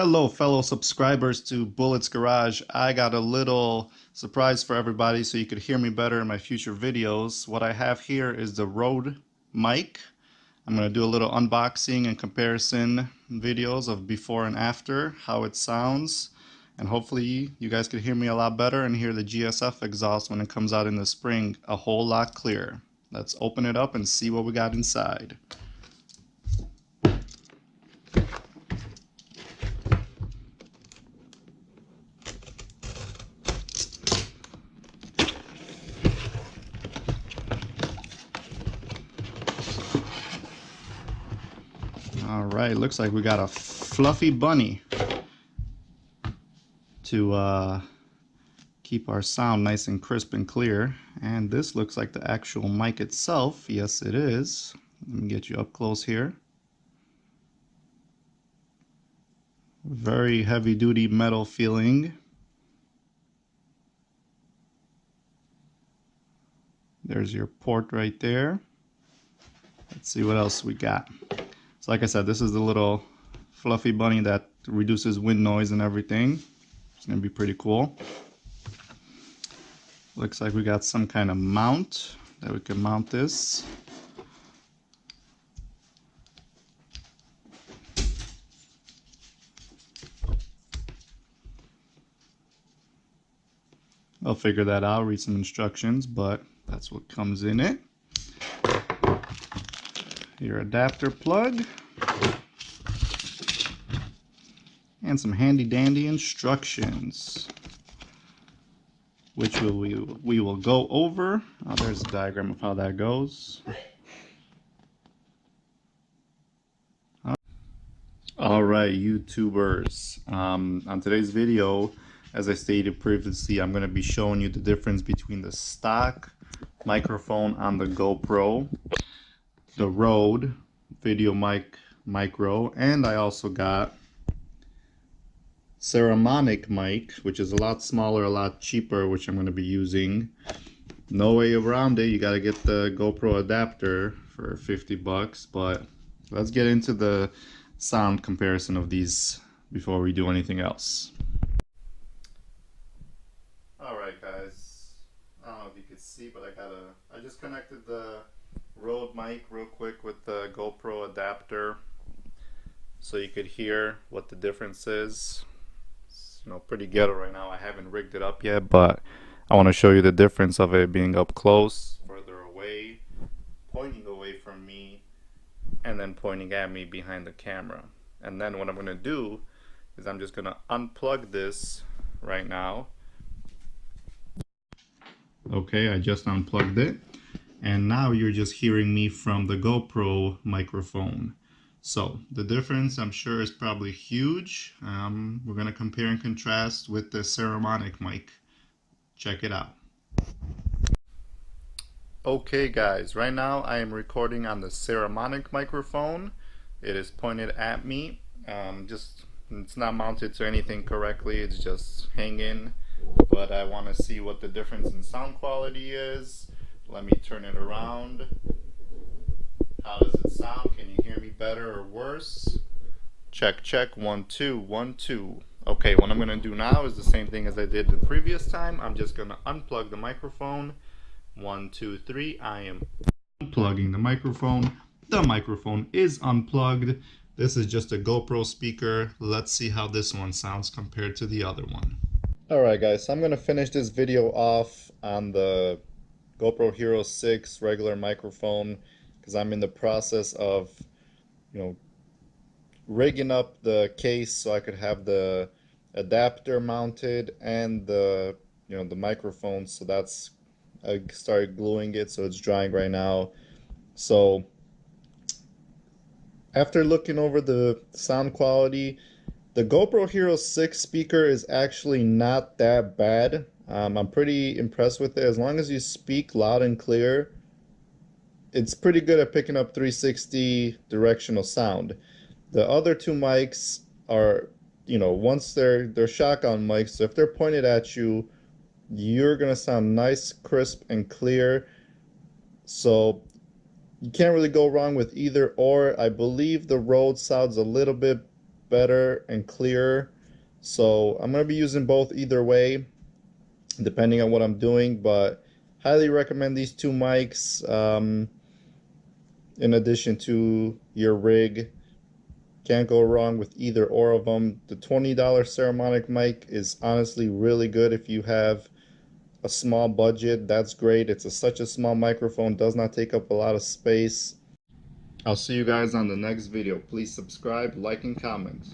Hello, fellow subscribers to Bullets Garage. I got a little surprise for everybody so you could hear me better in my future videos. What I have here is the Rode mic. I'm going to do a little unboxing and comparison videos of before and after, how it sounds, and hopefully you guys can hear me a lot better and hear the GSF exhaust when it comes out in the spring a whole lot clearer. Let's open it up and see what we got inside. Alright, looks like we got a fluffy bunny to keep our sound nice and crisp and clear. And this looks like the actual mic itself. Yes, it is. Let me get you up close here. Very heavy duty metal feeling. There's your port right there. Let's see what else we got. So like I said, this is the little fluffy bunny that reduces wind noise and everything. It's going to be pretty cool. Looks like we got some kind of mount that we can mount this. I'll figure that out, read some instructions, but that's what comes in it. Your adapter plug. And some handy dandy instructions, which we will go over. Oh, there's a diagram of how that goes. Alright, YouTubers. On today's video, as I stated previously, I'm going to be showing you the difference between the stock microphone on the GoPro, the Rode Video Mic Micro, and I also got Saramonic mic, which is a lot smaller, a lot cheaper, which I'm going to be using. No way around it. You got to get the GoPro adapter for 50 bucks, but let's get into the sound comparison of these before we do anything else. Alright guys, I don't know if you can see, but I just connected the Rode mic real quick with the GoPro adapter so you could hear what the difference is. You know, pretty ghetto right now. I haven't rigged it up yet, but I want to show you the difference of it being up close, further away, pointing away from me, and then pointing at me behind the camera. And then what I'm going to do is I'm just going to unplug this right now. Okay, I just unplugged it, and now you're just hearing me from the GoPro microphone. So the difference, I'm sure, is probably huge. We're going to compare and contrast with the Saramonic mic. Check it out. Okay guys, right now I am recording on the Saramonic microphone. It is pointed at me. It's not mounted to anything correctly, it's just hanging. But I want to see what the difference in sound quality is. Let me turn it around. How does it sound? Can you hear me better or worse? Check, check, 1, 2, 1, 2. Okay, what I'm going to do now is the same thing as I did the previous time. I'm just going to unplug the microphone. 1, 2, 3. I am unplugging the microphone. The microphone is unplugged. This is just a GoPro speaker. Let's see how this one sounds compared to the other one. Alright guys, so I'm going to finish this video off on the GoPro Hero 6 regular microphone, because I'm in the process of, rigging up the case so I could have the adapter mounted and the microphone. So I started gluing it, so it's drying right now. So after looking over the sound quality, the GoPro Hero 6 speaker is actually not that bad. I'm pretty impressed with it. As long as you speak loud and clear, it's pretty good at picking up 360 directional sound. The other two mics are, once they're shotgun mics, so if they're pointed at you, you're gonna sound nice, crisp, and clear. So you can't really go wrong with either or. I believe the Rode sounds a little bit better and clearer. So I'm going to be using both either way, depending on what I'm doing, but highly recommend these two mics in addition to your rig. Can't go wrong with either or of them. The $20 Saramonic mic is honestly really good if you have a small budget. That's great. It's such a small microphone, does not take up a lot of space. I'll see you guys on the next video. Please subscribe, like, and comment.